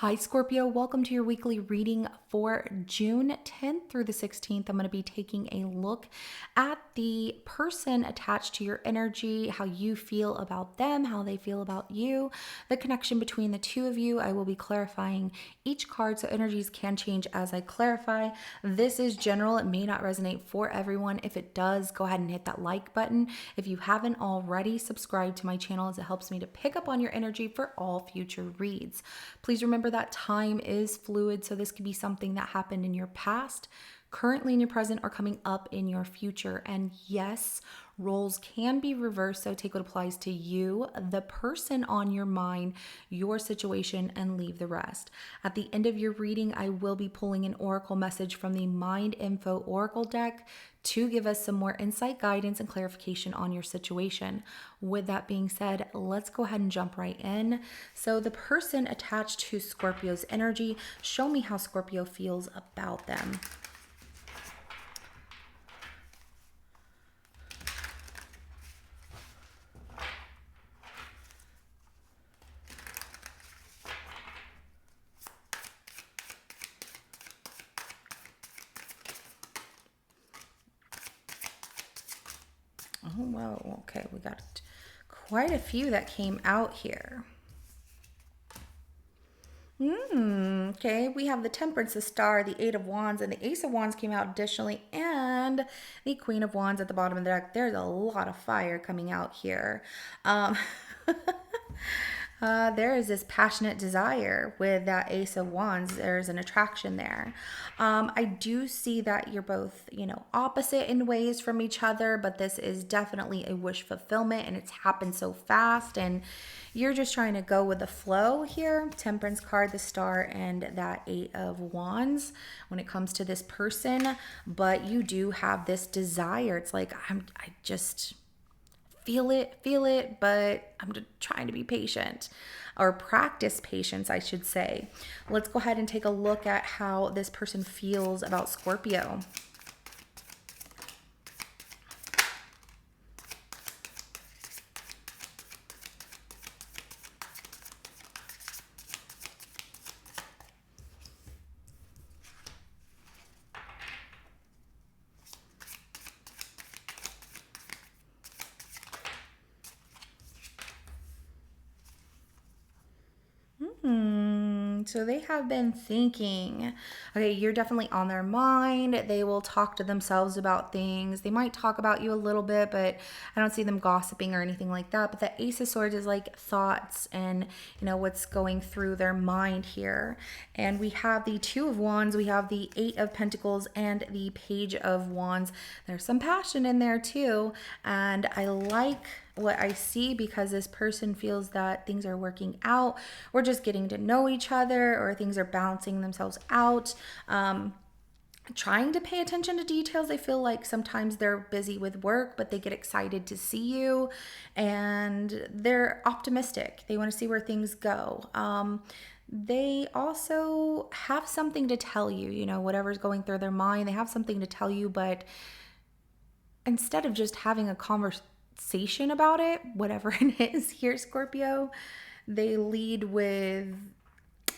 Hi, Scorpio. Welcome to your weekly reading for June 10th through the 16th. I'm going to be taking a look at the person attached to your energy, how you feel about them, how they feel about you, the connection between the two of you. I will be clarifying each card, so energies can change as I clarify. This is general. It may not resonate for everyone. If it does, go ahead and hit that like button. If you haven't already, subscribe to my channel as it helps me to pick up on your energy for all future reads. Please remember that time is fluid, so this could be something that happened in your past, currently in your present, or coming up in your future. And yes, roles can be reversed, so take what applies to you, the person on your mind, your situation, and leave the rest. At the end of your reading, I will be pulling an oracle message from the Mind Info Oracle deck to give us some more insight, guidance, and clarification on your situation. With that being said, let's go ahead and jump right in. So the person attached to Scorpio's energy, show me how Scorpio feels about them. Oh, whoa. Okay, we got quite a few that came out here. Okay, we have the Temperance, the Star, the Eight of Wands, and the Ace of Wands came out additionally, and the Queen of Wands at the bottom of the deck. There's a lot of fire coming out here. There is this passionate desire with that Ace of Wands. There's an attraction there. I do see that you're both, opposite in ways from each other, but this is definitely a wish fulfillment, and it's happened so fast, and you're just trying to go with the flow here. Temperance card, the Star, and that Eight of Wands when it comes to this person, but you do have this desire. It's like, I just feel it, but I'm just trying to be patient, or practice patience, I should say. Let's go ahead and take a look at how this person feels about Scorpio. So they have been thinking, okay, you're definitely on their mind. They will talk to themselves about things. They might talk about you a little bit, but I don't see them gossiping or anything like that. But the Ace of Swords is like thoughts and, what's going through their mind here. And we have the Two of Wands, we have the Eight of Pentacles, and the Page of Wands. There's some passion in there too. And I like what I see because this person feels that things are working out. We're just getting to know each other, or things are balancing themselves out. Trying to pay attention to details. I feel like sometimes they're busy with work, but they get excited to see you, and they're optimistic. They want to see where things go. They also have something to tell you, whatever's going through their mind, they have something to tell you, but instead of just having a conversation about it, whatever it is here, Scorpio, they lead with,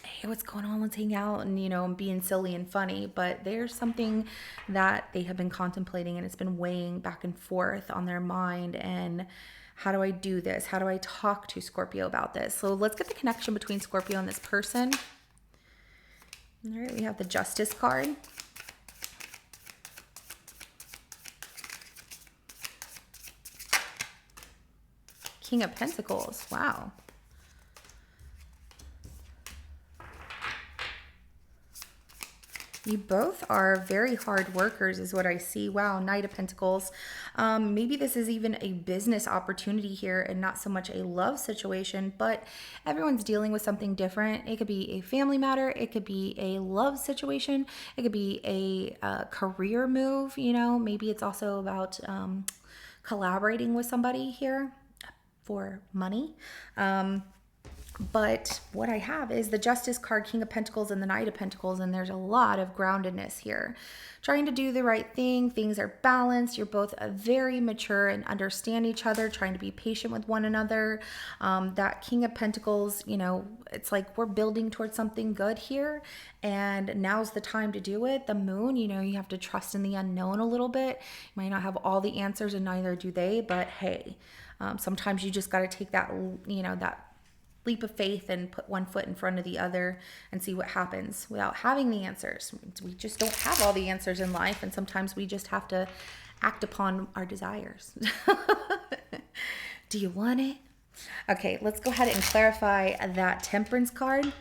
hey, what's going on? Let's hang out, and being silly and funny. But there's something that they have been contemplating, and it's been weighing back and forth on their mind. And how do I do this? How do I talk to Scorpio about this? So let's get the connection between Scorpio and this person. All right, we have the Justice card. King of Pentacles. Wow. You both are very hard workers is what I see. Wow, Knight of Pentacles. Maybe this is even a business opportunity here and not so much a love situation, but everyone's dealing with something different. It could be a family matter. It could be a love situation. It could be a career move. Maybe it's also about collaborating with somebody here for money. But what I have is the Justice card, King of Pentacles, and the Knight of Pentacles, and there's a lot of groundedness here. Trying to do the right thing, things are balanced, you're both very mature and understand each other, trying to be patient with one another. That King of Pentacles, you know, it's like we're building towards something good here, and now's the time to do it. The Moon, you know, you have to trust in the unknown a little bit. You might not have all the answers, and neither do they, but hey, sometimes you just got to take that, you know, that leap of faith and put one foot in front of the other and see what happens without having the answers. We just don't have all the answers in life, and sometimes we just have to act upon our desires. Do you want it? Okay, let's go ahead and clarify that Temperance card.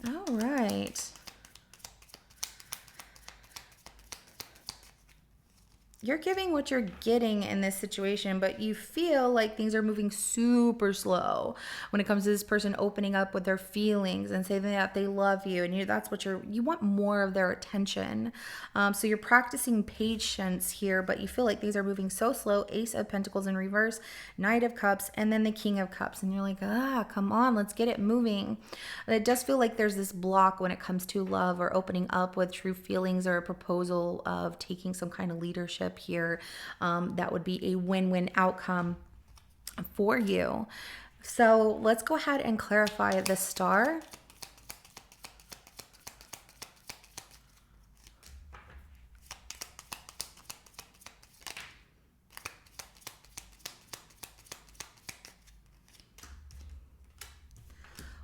All right. You're giving what you're getting in this situation, but you feel like things are moving super slow when it comes to this person opening up with their feelings and saying that they love you, and that's what you want more of their attention. So you're practicing patience here, but you feel like things are moving so slow. Ace of Pentacles in reverse, Knight of Cups, and then the King of Cups, and you're like, come on, let's get it moving. And it does feel like there's this block when it comes to love or opening up with true feelings or a proposal of taking some kind of leadership here. That would be a win-win outcome for you. So let's go ahead and clarify the Star.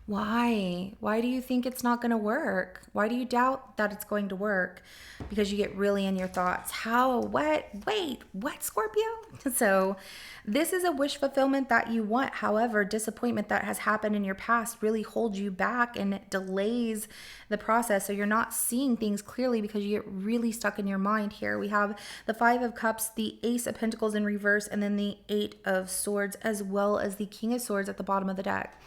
Why? Why do you think it's not going to work? Why do you doubt that it's going to work? Because you get really in your thoughts. How? What? Wait, what, Scorpio? So this is a wish fulfillment that you want. However, disappointment that has happened in your past really holds you back and it delays the process. So you're not seeing things clearly because you get really stuck in your mind here. We have the Five of Cups, the Ace of Pentacles in reverse, and then the Eight of Swords, as well as the King of Swords at the bottom of the deck.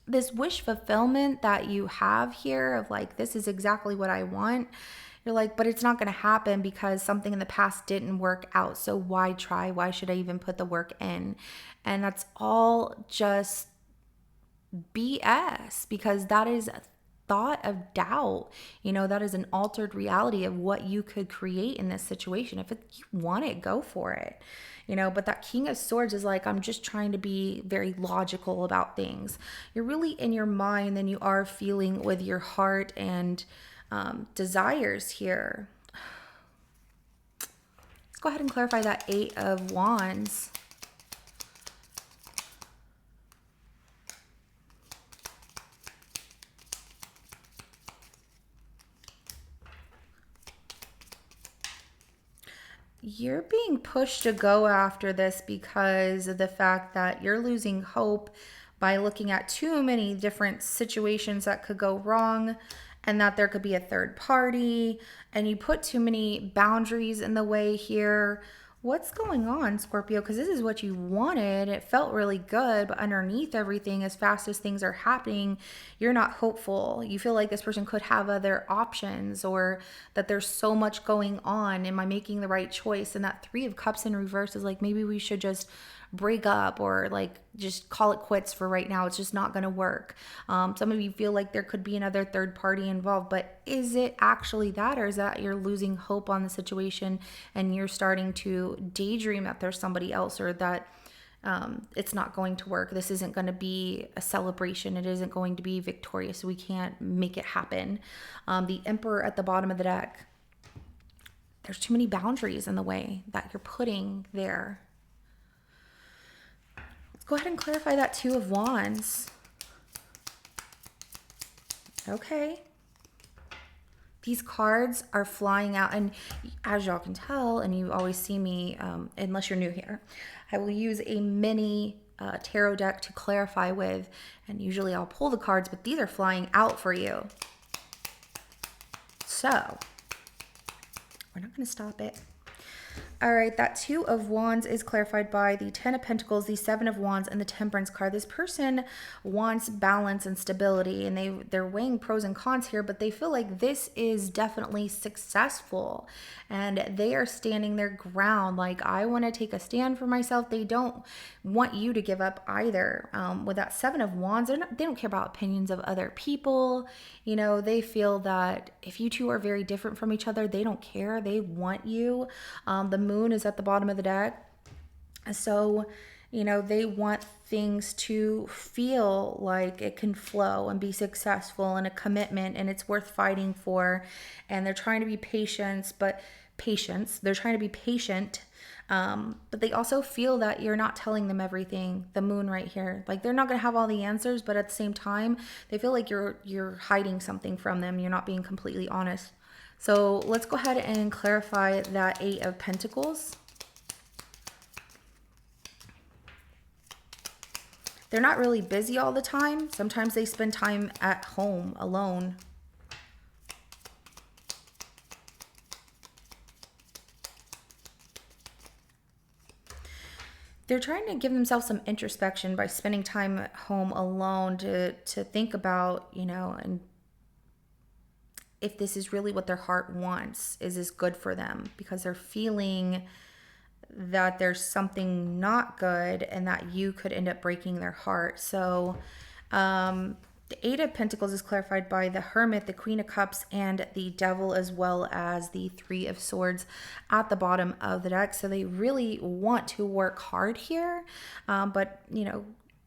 This wish fulfillment that you have here of like, this is exactly what I want. You're like, but it's not going to happen because something in the past didn't work out. So why try? Why should I even put the work in? And that's all just BS, because that is a thought of doubt. You know, that is an altered reality of what you could create in this situation. If you want it, go for it. You know, but that King of Swords is like, I'm just trying to be very logical about things. You're really in your mind than you are feeling with your heart and desires here. Let's go ahead and clarify that Eight of Wands. You're being pushed to go after this because of the fact that you're losing hope by looking at too many different situations that could go wrong, and that there could be a third party, and you put too many boundaries in the way here. What's going on, Scorpio? Because this is what you wanted. It felt really good, but underneath everything, as fast as things are happening, you're not hopeful. You feel like this person could have other options, or that there's so much going on. Am I making the right choice? And that Three of Cups in reverse is like, maybe we should just break up, or like just call it quits for right now. It's just not going to work. Some of you feel like there could be another third party involved, but is it actually that, or is that you're losing hope on the situation and you're starting to daydream that there's somebody else, or that it's not going to work? This isn't going to be a celebration. It isn't going to be victorious. We can't make it happen. The Emperor at the bottom of the deck. There's too many boundaries in the way that you're putting there. Go ahead and clarify that Two of Wands. Okay. These cards are flying out, and as y'all can tell, and you always see me, unless you're new here, I will use a mini tarot deck to clarify with, and usually I'll pull the cards, but these are flying out for you. So, we're not going to stop it. All right, that Two of Wands is clarified by the Ten of Pentacles, the Seven of Wands, and the Temperance card. This person wants balance and stability, and they're weighing pros and cons here, but they feel like this is definitely successful, and they are standing their ground. Like, I want to take a stand for myself. They don't want you to give up either. With that Seven of Wands, they don't care about opinions of other people. You know, they feel that if you two are very different from each other, they don't care. They want you. The moon is at the bottom of the deck. So, you know, they want things to feel like it can flow and be successful and a commitment and it's worth fighting for. And they're trying to be patient, they're trying to be patient. But they also feel that you're not telling them everything. The moon right here, like they're not going to have all the answers, but at the same time, they feel like you're hiding something from them. You're not being completely honest. So let's go ahead and clarify that Eight of Pentacles. They're not really busy all the time. Sometimes they spend time at home alone. They're trying to give themselves some introspection by spending time at home alone to think about, you know, and if this is really what their heart wants. Is this good for them? Because they're feeling that there's something not good and that you could end up breaking their heart. So the Eight of Pentacles is clarified by the Hermit, the Queen of Cups, and the Devil, as well as the Three of Swords at the bottom of the deck. So they really want to work hard here, but, you know,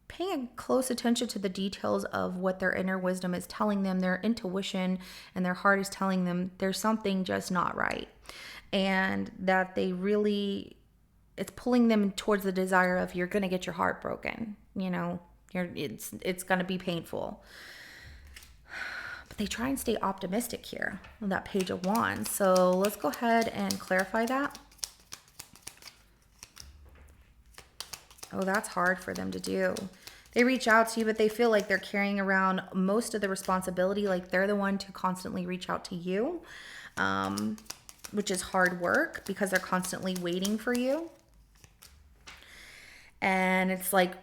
paying close attention to the details of what their inner wisdom is telling them, their intuition and their heart is telling them there's something just not right. And that they really, it's pulling them towards the desire of you're going to get your heart broken. You know, it's going to be painful. But they try and stay optimistic here with that Page of Wands. So let's go ahead and clarify that. Oh, that's hard for them to do. They reach out to you, but they feel like they're carrying around most of the responsibility. Like they're the one to constantly reach out to you, which is hard work because they're constantly waiting for you. And it's like,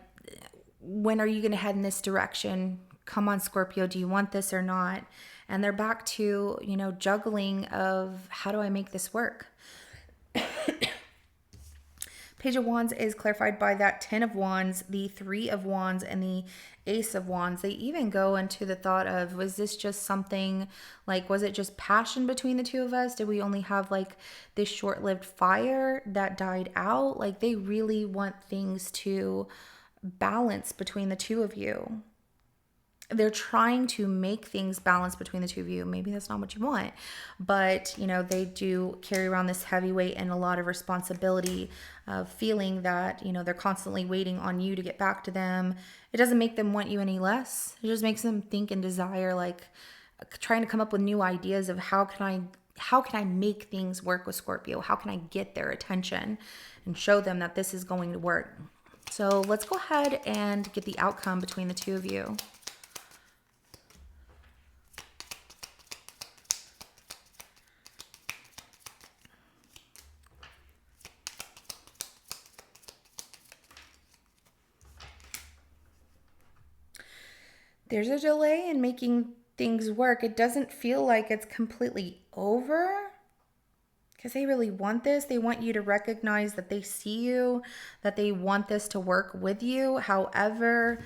when are you going to head in this direction? Come on, Scorpio, do you want this or not? And they're back to, you know, juggling of how do I make this work? Page of Wands is clarified by that Ten of Wands, the Three of Wands, and the Ace of Wands. They even go into the thought of, was this just something, like, was it just passion between the two of us? Did we only have like this short-lived fire that died out? Like, they really want things to balance between the two of you. They're trying to make things balance between the two of you. Maybe that's not what you want, but you know, they do carry around this heavy weight and a lot of responsibility of feeling that, you know, they're constantly waiting on you to get back to them. It doesn't make them want you any less. It just makes them think and desire, like trying to come up with new ideas of how can I make things work with Scorpio? How can I get their attention and show them that this is going to work? So let's go ahead and get the outcome between the two of you. There's a delay in making things work. It doesn't feel like it's completely over because they really want this. They want you to recognize that they see you, that they want this to work with you. However,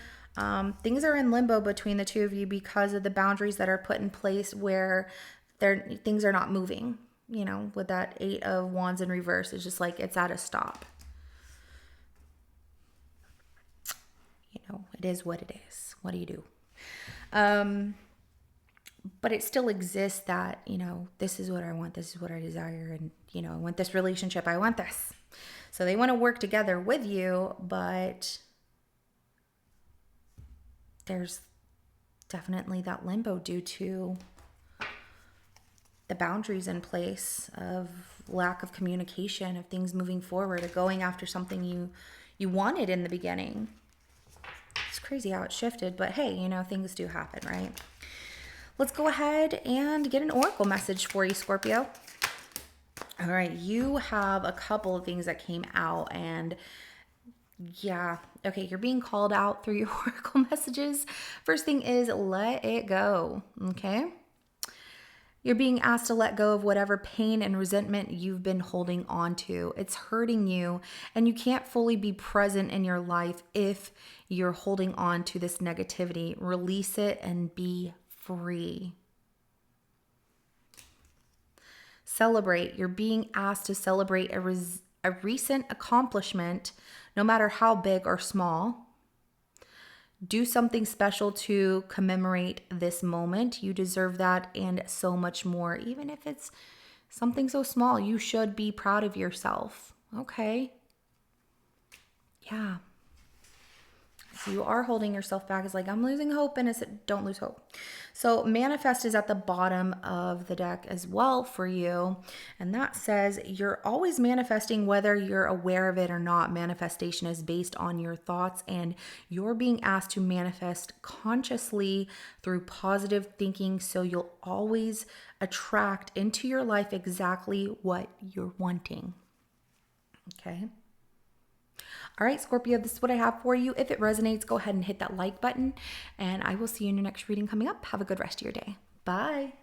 things are in limbo between the two of you because of the boundaries that are put in place where things are not moving. You know, with that Eight of Wands in reverse, it's just like it's at a stop. You know, it is what it is. What do you do? But it still exists that, you know, this is what I want, this is what I desire, and, you know, I want this relationship, I want this. So they want to work together with you, but there's definitely that limbo due to the boundaries in place of lack of communication, of things moving forward, of going after something you wanted in the beginning. It's crazy how it shifted, but hey, you know, things do happen, right? Let's go ahead and get an oracle message for you, Scorpio. All right, you have a couple of things that came out, and yeah, okay, you're being called out through your oracle messages. First thing is let it go, okay? You're being asked to let go of whatever pain and resentment you've been holding on to. It's hurting you, and you can't fully be present in your life if you're holding on to this negativity. Release it and be free. Celebrate. You're being asked to celebrate a recent accomplishment, no matter how big or small. Do something special to commemorate this moment. You deserve that and so much more. Even if it's something so small, you should be proud of yourself. Okay. Yeah. So you are holding yourself back. It's like, I'm losing hope. And it's don't lose hope. So manifest is at the bottom of the deck as well for you. And that says you're always manifesting whether you're aware of it or not. Manifestation is based on your thoughts, and you're being asked to manifest consciously through positive thinking. So you'll always attract into your life exactly what you're wanting. Okay. All right, Scorpio, this is what I have for you. If it resonates, go ahead and hit that like button, and I will see you in your next reading coming up. Have a good rest of your day. Bye.